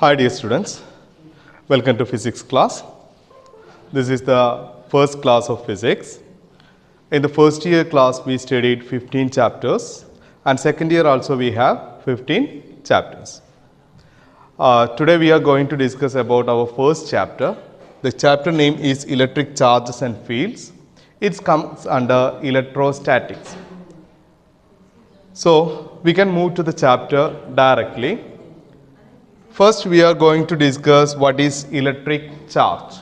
Hi dear students, welcome to physics class. This is the first class of physics. In the first year class we studied 15 chapters and second year also we have 15 chapters. Today we are going to discuss about our first chapter. The chapter name is electric charges and fields. It comes under electrostatics. So we can move to the chapter directly. First, we are going to discuss what is electric charge.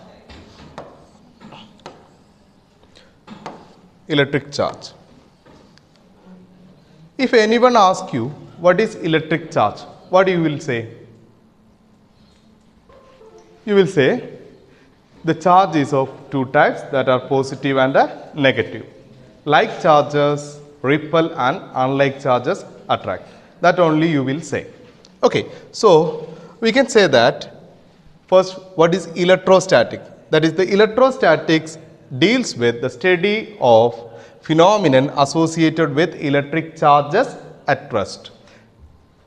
Electric charge. If anyone asks you what is electric charge, what you will say? You will say the charge is of two types, that are positive and negative. Like charges repel and unlike charges attract. That only you will say. Okay, so we can say that first, what is electrostatic? That is, the electrostatics deals with the study of phenomenon associated with electric charges at rest.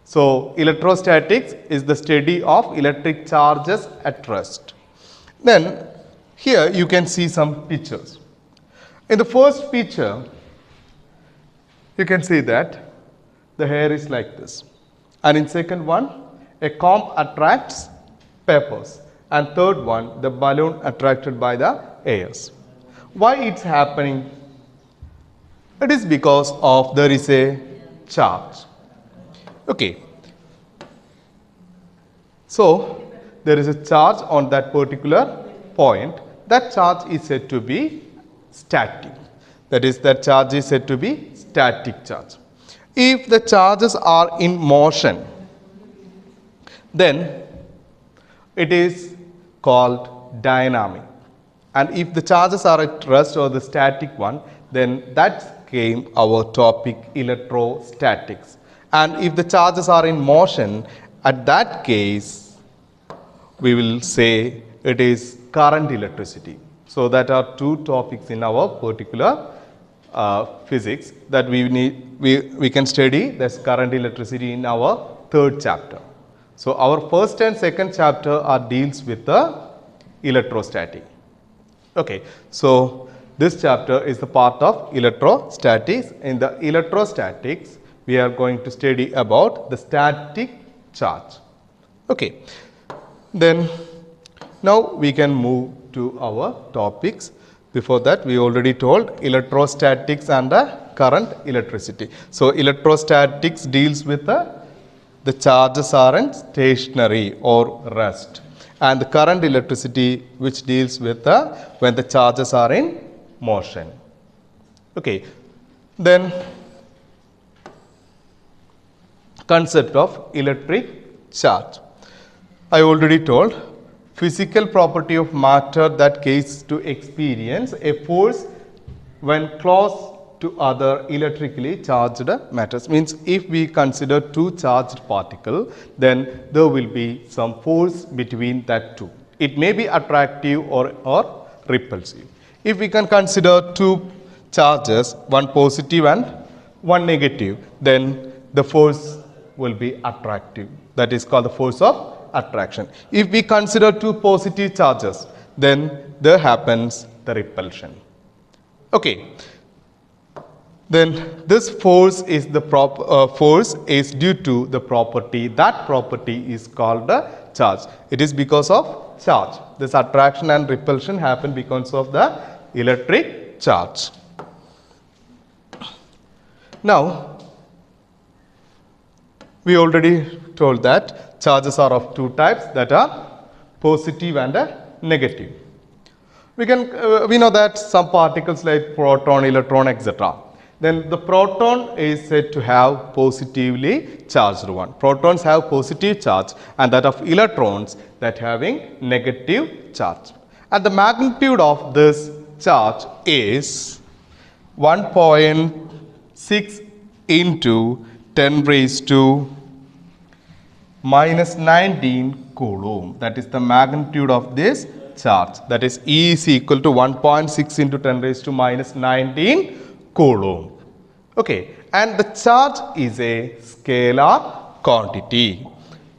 So electrostatics is the study of electric charges at rest. Then here you can see some pictures. In the first picture, you can see that the hair is like this, and in second one, a comb attracts papers, and third one, the balloon attracted by the airs. Why it's happening? It is because of there is a charge. Okay. So there is a charge on that particular point. That charge is said to be static. That is, that charge is said to be static charge. If the charges are in motion, then it is called dynamic. And if the charges are at rest or the static one, then that came our topic electrostatics. And if the charges are in motion, at that case, we will say it is current electricity. So that are two topics in our particular physics that we can study. That's current electricity in our third chapter. So our first and second chapter are deals with the electrostatic. Okay, so this chapter is the part of electrostatics. In the electrostatics, we are going to study about the static charge. Okay, then now we can move to our topics. Before that, we already told electrostatics and current electricity. So electrostatics deals with the charges are in stationary or rest, and the current electricity which deals with when the charges are in motion. Okay, then concept of electric charge. I already told physical property of matter that causes to experience a force when close to other electrically charged matters. Means if we consider two charged particles, then there will be some force between that two. It may be attractive or repulsive. If we can consider two charges, one positive and one negative, then the force will be attractive. That is called the force of attraction. If we consider two positive charges, then there happens the repulsion. Okay. Then this force is the force is due to the property. That property is called the charge. It is because of charge. This attraction and repulsion happen because of the electric charge. Now, we already told that charges are of two types, that are positive and negative. We know that some particles like proton, electron, etc. Then the proton is said to have positively charged one. Protons have positive charge, and that of electrons that having negative charge. And the magnitude of this charge is 1.6 into 10 raised to minus 19 coulomb. That is the magnitude of this charge. That is E is equal to 1.6 into 10 raised to minus 19 coulomb. Okay, and the charge is a scalar quantity.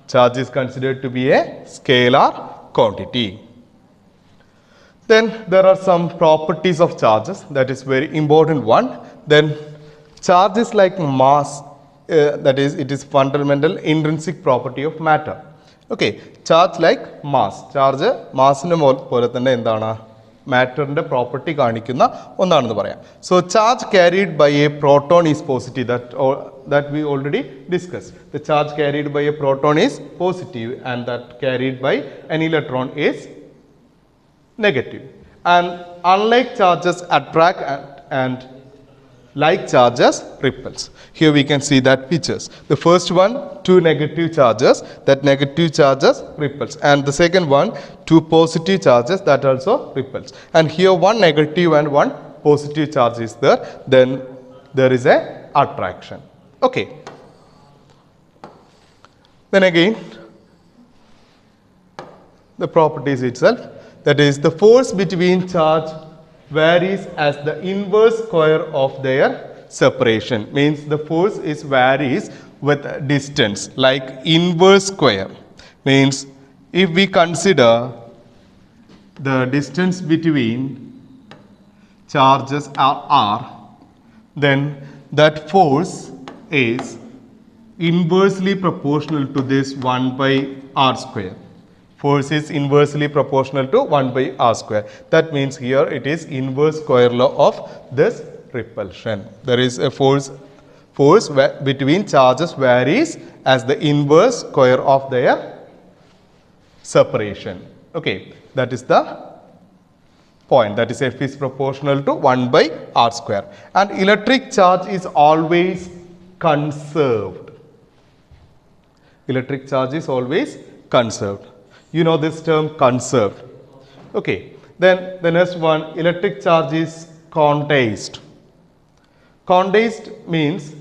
Charge is considered to be a scalar quantity. Then there are some properties of charges, that is very important one. Then charge is like mass, that is it is fundamental intrinsic property of matter. Okay, charge like mass. Charge massine പോലെ തന്നെ എന്താണ് മാറ്ററിന്റെ property കാണിക്കുന്ന ഒന്നാണെന്ന് പറയാം. So charge carried by a proton is positive, that we already discussed. The charge carried by a proton is positive and that carried by an electron is negative. And unlike charges attract and like charges repels. Here we can see that pictures. The first one, two negative charges, that negative charges repels, and the second one, two positive charges, that also repels. And here one negative and one positive charge is there, then there is a attraction. Okay. Then again, the properties itself, that is the force between charge varies as the inverse square of their separation. Means the force is varies with distance, like inverse square. Means if we consider the distance between charges are r, then that force is inversely proportional to this 1 by r square. Force is inversely proportional to 1 by r square. That means here it is inverse square law of this repulsion. There is a force between charges varies as the inverse square of their separation. Okay, that is the point. That is F is proportional to 1 by r square. And electric charge is always conserved. Electric charge is always conserved. You know this term conserved. Okay, then the next one, electric charge is quantized. Quantized means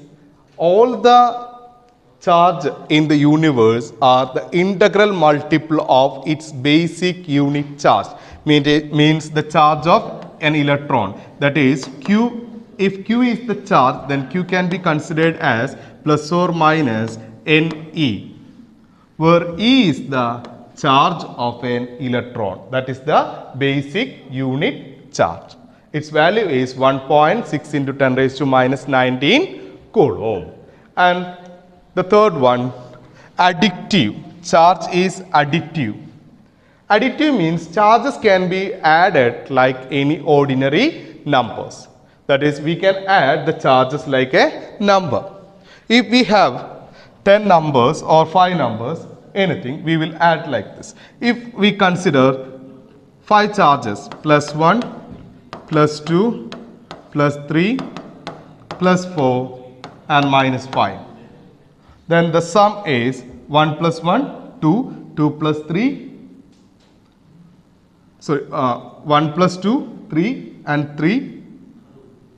all the charge in the universe are the integral multiple of its basic unit charge. Means the charge of an electron, that is Q. If Q is the charge, then Q can be considered as plus or minus NE, where E is the charge of an electron, that is the basic unit charge. Its value is 1.6 into 10 raised to minus 19 coulomb. And the third one, additive. Charge is additive. Additive means charges can be added like any ordinary numbers. That is, we can add the charges like a number. If we have 10 numbers or 5 numbers, anything, we will add like this. If we consider 5 charges, plus 1, plus 2, plus 3, plus 4 and minus 5, then the sum is 1 plus 1, 2, 2 plus 3, sorry, 1 plus 2, 3 and 3,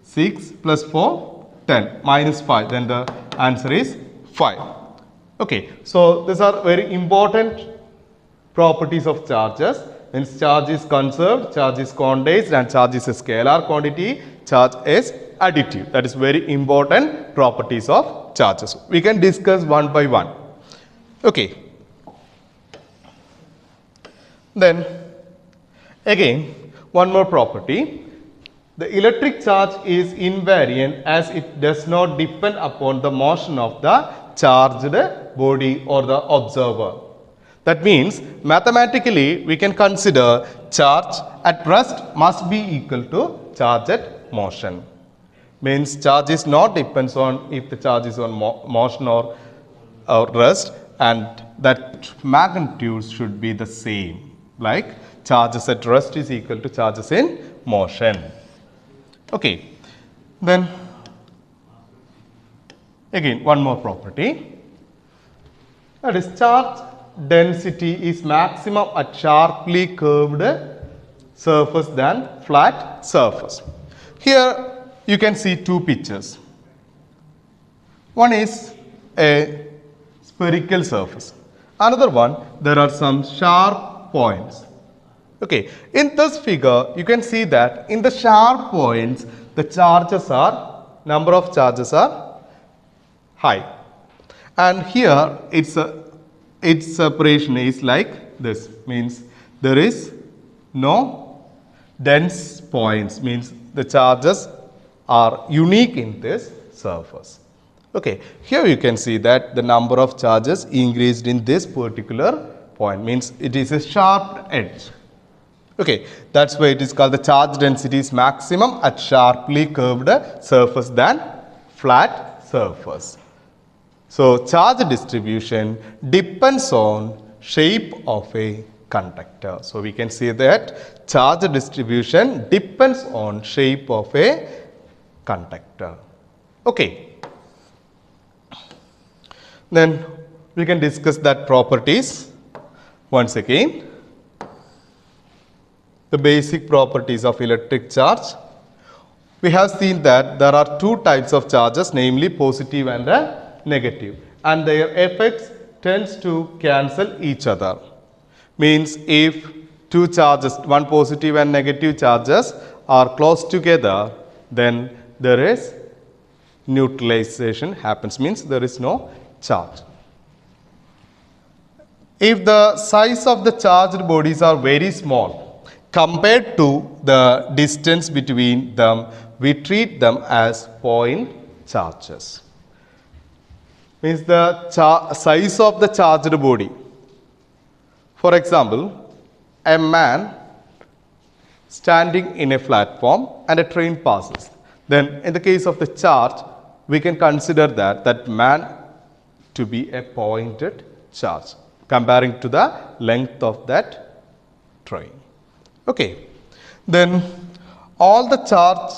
6 plus 4, 10, minus 5, then the answer is 5. Okay, so these are very important properties of charges. Means charge is conserved, charge is quantized, and charge is a scalar quantity. Charge is additive. That is very important properties of charges. We can discuss one by one. Okay. Then again, one more property. The electric charge is invariant as it does not depend upon the motion of the charged body or the observer. That means mathematically we can consider charge at rest must be equal to charge at motion. Means charge is not depends on if the charge is on motion or rest, and that magnitude should be the same. Like charges at rest is equal to charges in motion. Okay, then again one more property, that is charge density is maximum at sharply curved surface than flat surface. Here you can see two pictures. One is a spherical surface, another one there are some sharp points. Okay, in this figure you can see that in the sharp points the charges are, number of charges are high, and here it's its separation is like this, means there is no dense points, means the charges are unique in this surface. Okay, here you can see that the number of charges increased in this particular point, means it is a sharp edge. Okay, that's why it is called the charge density is maximum at sharply curved surface than flat surface. So, charge distribution depends on shape of a conductor. So, we can say that charge distribution depends on shape of a conductor. Okay. Then we can discuss that properties once again. The basic properties of electric charge. We have seen that there are two types of charges, namely positive and negative, and their effects tends to cancel each other. Means if two charges, one positive and negative charges are close together, then there is neutralization happens, means there is no charge. If the size of the charged bodies are very small compared to the distance between them, we treat them as point charges. Means the size of the charged body. For example, a man standing in a platform and a train passes. Then in the case of the charge, we can consider that man to be a pointed charge comparing to the length of that train. Okay. Then all the charge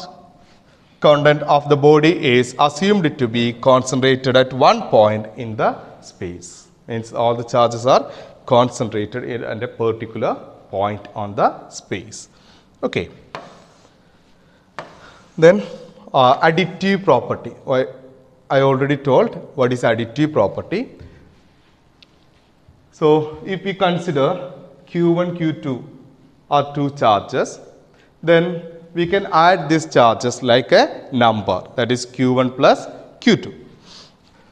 content of the body is assumed to be concentrated at one point in the space. Means all the charges are concentrated at a particular point on the space. Okay. Then additive property. I already told what is additive property. So if we consider Q1, Q2 are two charges, then we can add these charges like a number, that is Q1 plus Q2.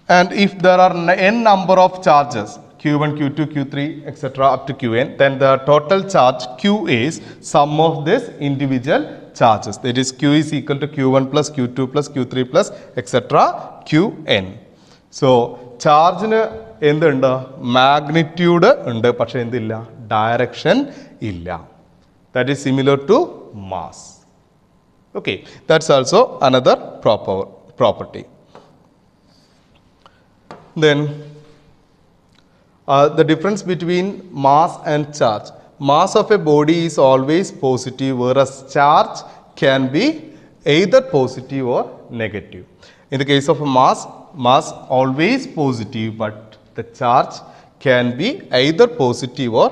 And if there are n number of charges, Q1, Q2, Q3, etc. up to Qn, then the total charge Q is sum of these individual charges. That is Q is equal to Q1 plus Q2 plus Q3 plus etc. Qn. So charge എന്തുണ്ട് magnitude ഉണ്ട് പക്ഷേ എന്തില്ല direction ഇല്ല. That is similar to mass. Okay, that's also another property. Then the difference between mass and charge. Mass of a body is always positive, whereas charge can be either positive or negative. In the case of a mass always positive, but the charge can be either positive or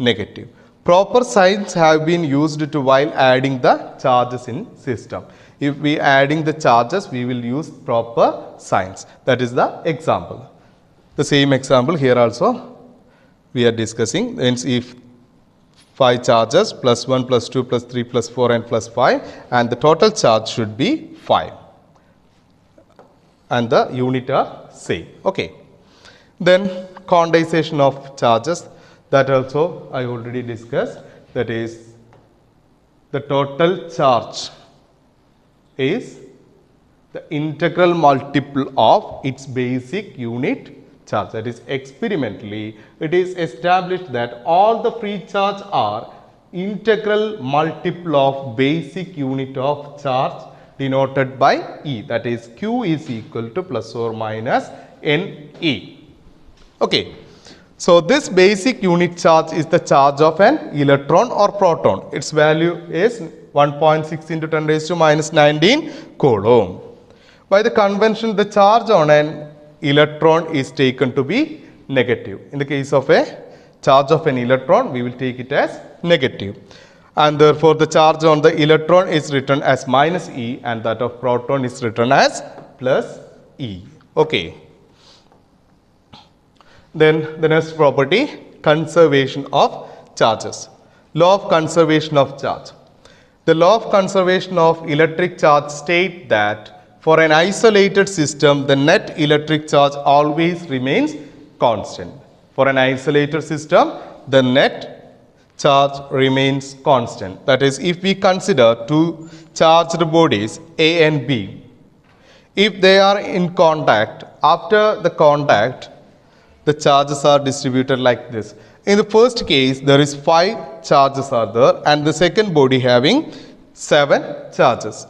negative. Proper signs have been used to while adding the charges in system. If we adding the charges, we will use proper signs. That is the example. The same example here also we are discussing. Hence, if 5 charges plus 1 plus 2 plus 3 plus 4 and plus 5, and the total charge should be 5, and the unit are same. Okay. Then quantization of charges, that also I already discussed. That is, the total charge is the integral multiple of its basic unit charge. That is, experimentally it is established that all the free charge are integral multiple of basic unit of charge denoted by E. That is, Q is equal to plus or minus NE. Okay. So this basic unit charge is the charge of an electron or proton. Its value is 1.6 into 10 raised to minus 19 coulomb. By the convention, the charge on an electron is taken to be negative. In the case of a charge of an electron, we will take it as negative. And therefore, the charge on the electron is written as minus E, and that of proton is written as plus E. Okay. Then the next property, conservation of charges. Law of conservation of charge. The law of conservation of electric charge state that for an isolated system, the net electric charge always remains constant. For an isolated system, the net charge remains constant. That is, if we consider two charged bodies A and B, if they are in contact, after the contact, the charges are distributed like this. In the first case, there is 5 charges are there and the second body having 7 charges.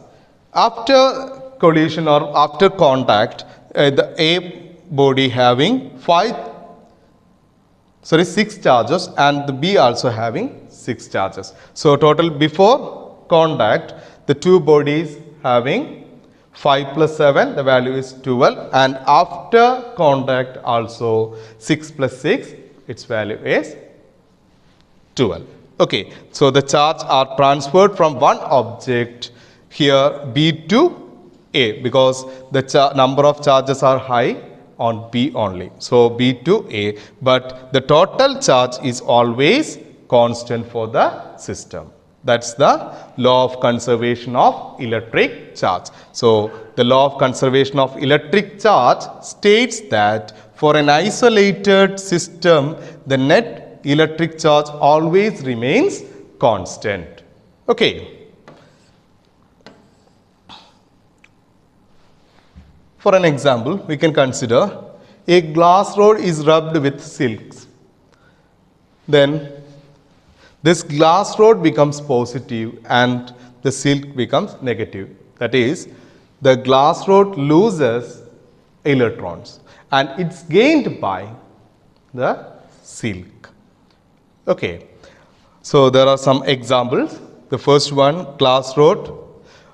After collision or after contact, the A body having 6 charges and the B also having 6 charges. So total before contact, the two bodies having 5 plus 7, the value is 12, and after contact also 6 plus 6, its value is 12. Okay, so the charge are transferred from one object here B to A because the number of charges are high on B only. So B to A, but the total charge is always constant for the system. That's the law of conservation of electric charge. So the law of conservation of electric charge states that for an isolated system, the net electric charge always remains constant. Okay. For an example, we can consider a glass rod is rubbed with silks. Then this glass rod becomes positive and the silk becomes negative. That is, the glass rod loses electrons and it's gained by the silk. Okay. So there are some examples. The first one, glass rod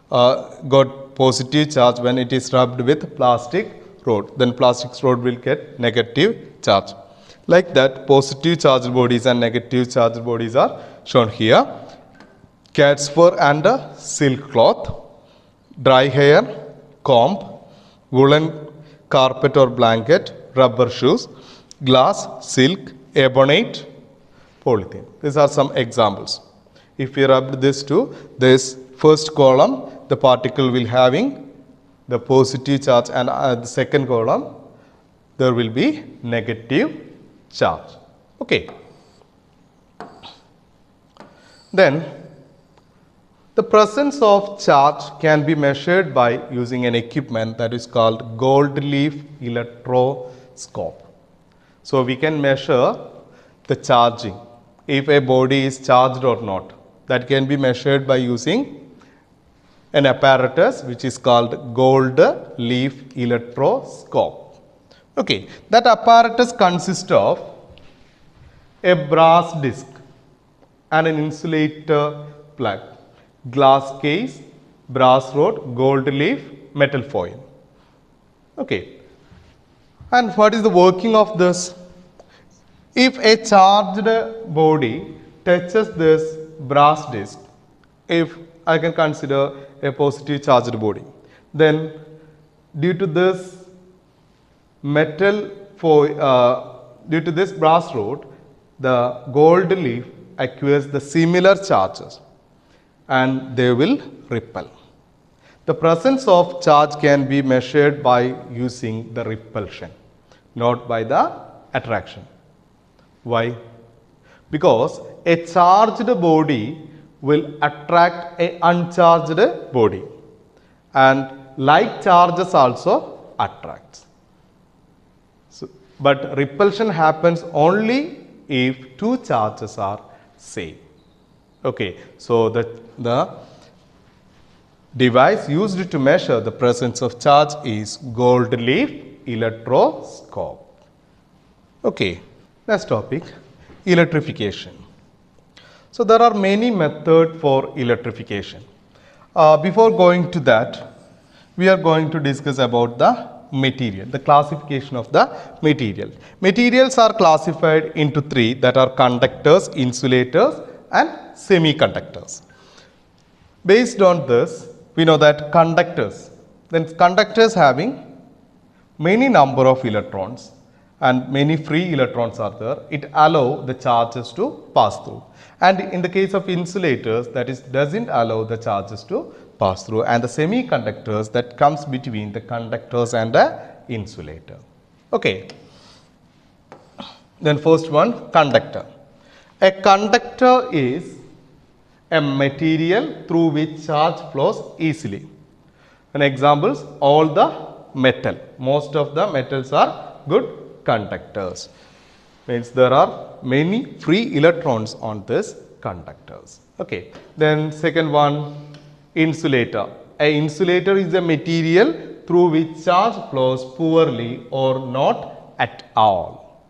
got positive charge when it is rubbed with plastic rod. Then plastic rod will get negative charge. Like that, positive charged bodies and negative charged bodies are shown here. Cat's fur and a silk cloth, dry hair, comb, woolen carpet or blanket, rubber shoes, glass, silk, ebonite, polythene. These are some examples. If we rub this to this first column, the particle will having the positive charge and the second column there will be negative charge. Okay. Then the presence of charge can be measured by using an equipment that is called gold leaf electroscope. So we can measure the charging, if a body is charged or not. That can be measured by using an apparatus which is called gold leaf electroscope. Okay, that apparatus consists of a brass disc and an insulator plug, glass case, brass rod, gold leaf, metal foil. Okay, and what is the working of this? If a charged body touches this brass disc, if I can consider a positive charged body, then due to this metal foil, due to this brass rod, the gold leaf acquires the similar charges and they will repel. The presence of charge can be measured by using the repulsion, not by the attraction. Why? Because a charged body will attract an uncharged body and like charges also attracts. So, but repulsion happens only if two charges are same. Okay, so the device used to measure the presence of charge is gold leaf electroscope. Okay, next topic, electrification. So there are many methods for electrification. Before going to that, we are going to discuss about the material, the classification of the material. Materials are classified into three, that are conductors, insulators and semiconductors. Based on this, we know that conductors having many number of electrons and many free electrons are there, it allow the charges to pass through. And in the case of insulators, that is doesn't allow the charges to pass through, and the semiconductors that comes between the conductors and the insulator. Okay. Then first one, conductor. A conductor is a material through which charge flows easily. And examples, all the metal. Most of the metals are good conductors. Means there are many free electrons on this conductors. Okay. Then second one, insulator. A insulator is a material through which charge flows poorly or not at all.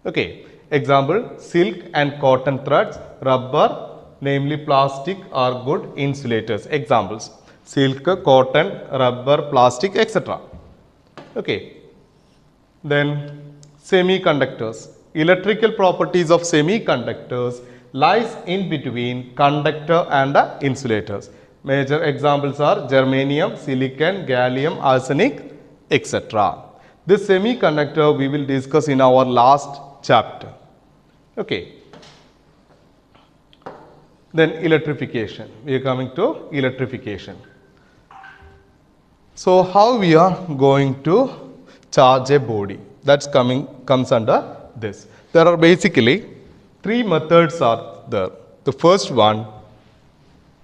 Okay. Example, silk and cotton threads, rubber, namely plastic are good insulators. Examples, silk, cotton, rubber, plastic, etc. Okay. Then semiconductors. Electrical properties of semiconductors lies in between conductor and insulators. Major examples are germanium, silicon, gallium, arsenic, etc. This semiconductor we will discuss in our last chapter. Okay. Then electrification. We are coming to electrification. So how we are going to charge a body? That's comes under this. There are basically three methods are there. The first one,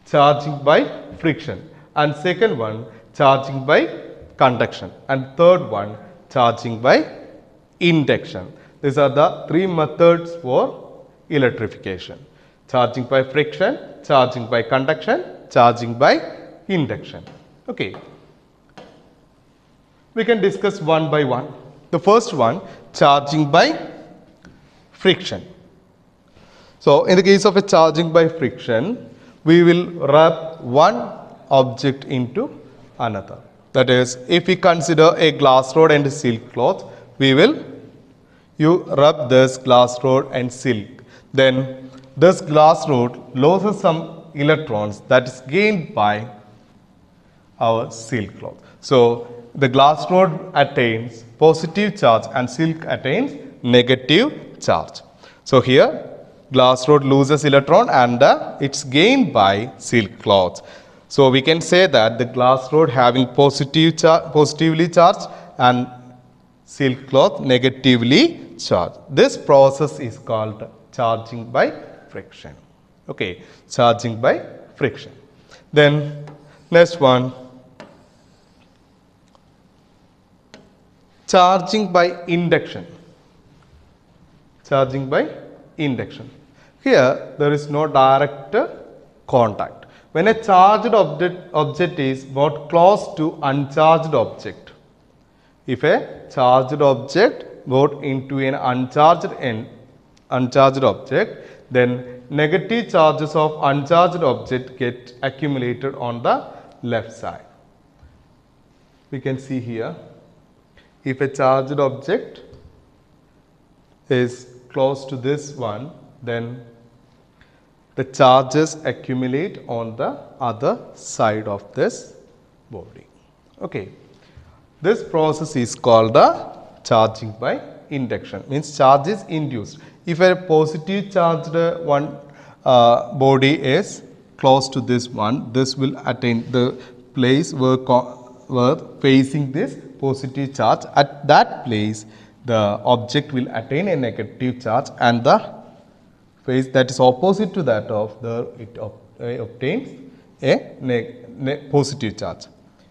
charging by friction, and second one, charging by conduction, and third one, charging by induction. These are the three methods for electrification: charging by friction, charging by conduction, charging by induction. Okay. We can discuss one by one. The first one, charging by friction. So, in the case of a charging by friction, we will rub one object into another. That is, if we consider a glass rod and a silk cloth, you rub this glass rod and silk. Then this glass rod loses some electrons that is gained by our silk cloth. So, the glass rod attains positive charge and silk attains negative charge. So, here glass rod loses electron and it's gained by silk cloth. So, we can say that the glass rod having positively charged and silk cloth negatively charged. This process is called charging by friction. Okay, charging by friction. Then next one, charging by induction. Charging by induction. Here there is no direct contact. When a charged object is brought close to uncharged object, if a charged object got into an uncharged object, then negative charges of uncharged object get accumulated on the left side. We can see here, if a charged object is close to this one, then the charges accumulate on the other side of this body. Okay. This process is called the charging by induction, means charge is induced. If a positive charged body is close to this one, this will attain the place where facing this positive charge. At that place, the object will attain a negative charge, and the face that is opposite to that of it obtains a positive charge.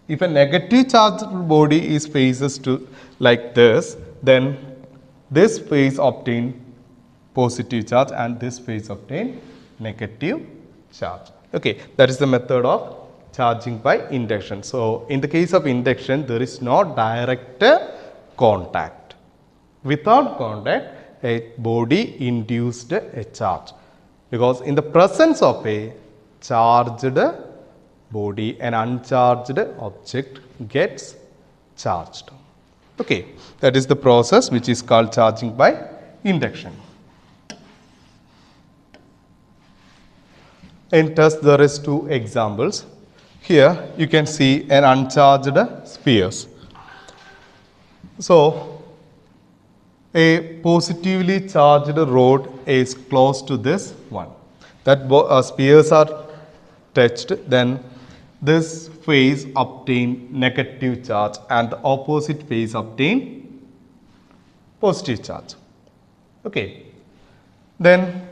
If a negative charged body is faces to like this, then this face obtain positive charge and this face obtain negative charge. Okay, that is the method of charging by induction. So, in the case of induction, there is no direct contact. Without contact, a body induced a charge, because in the presence of a charged body, an uncharged object gets charged. Okay, that is the process which is called charging by induction. In test, there is two examples. Here you can see an uncharged spheres. So, a positively charged rod is close to this one. That spheres are touched, then this face obtain negative charge and the opposite face obtain positive charge. Okay. Then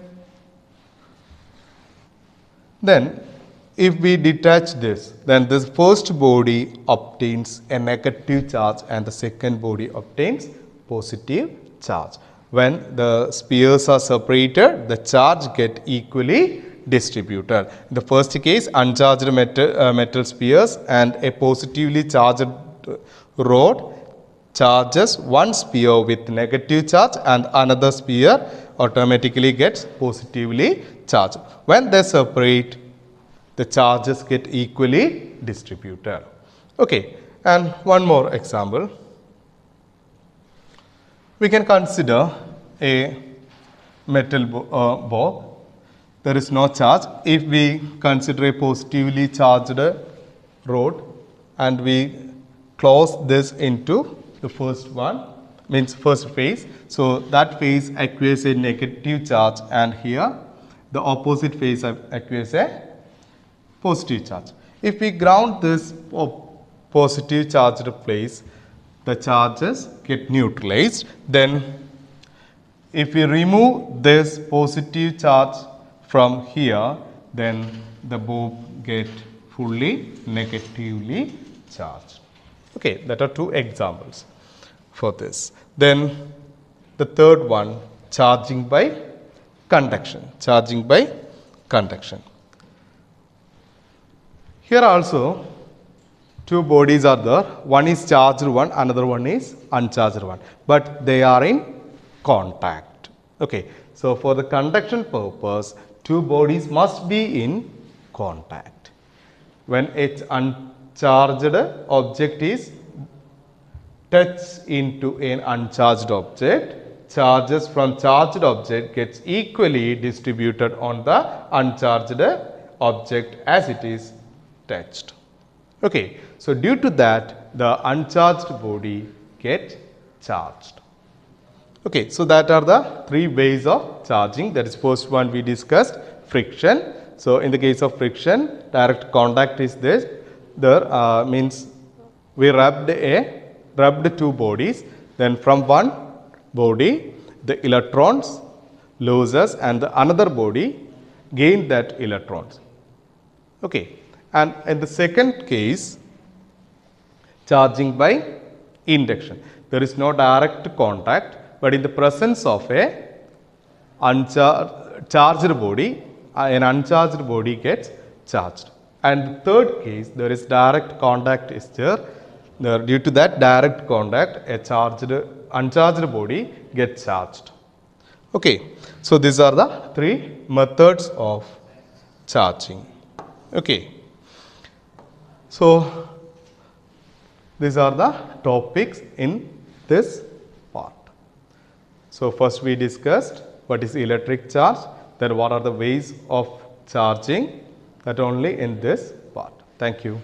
if we detach this, then this first body obtains a negative charge and the second body obtains positive charge. When the spheres are separated, the charge get equally distributed. In the first case, uncharged metal spheres and a positively charged rod charges one sphere with negative charge and another sphere automatically gets positively charged. When they separate, the charges get equally distributed. Okay, and one more example. We can consider a metal ball. There is no charge. If we consider a positively charged rod and we close this into the first one, means first phase. So that phase acquires a negative charge and here the opposite phase acquires a positive charge. If we ground this positive charged place, the charges get neutralized. Then if we remove this positive charge from here, then the bulb get fully negatively charged. Okay, that are two examples for this. Then the third one, charging by conduction. Charging by conduction. Here also two bodies are there. One is charged one, another one is uncharged one, but they are in contact. Okay, so for the conduction purpose, two bodies must be in contact. When its uncharged object is touched into an uncharged object, charges from charged object gets equally distributed on the uncharged object as it is touched. Okay, so due to that, the uncharged body gets charged. Okay, so that are the three ways of charging. That is first one we discussed, friction. So in the case of friction, direct contact is this. There means we rubbed two bodies. Then from one body, the electrons loses and the another body gain that electrons. Okay, and in the second case, charging by induction. There is no direct contact, but in the presence of a charged body, an uncharged body gets charged. And the third case, there is direct contact is there. Due to that direct contact, a uncharged body gets charged. Okay, so these are the three methods of charging. Okay, so these are the topics in this part. So first we discussed what is electric charge, then what are the ways of charging, that only in this part. Thank you.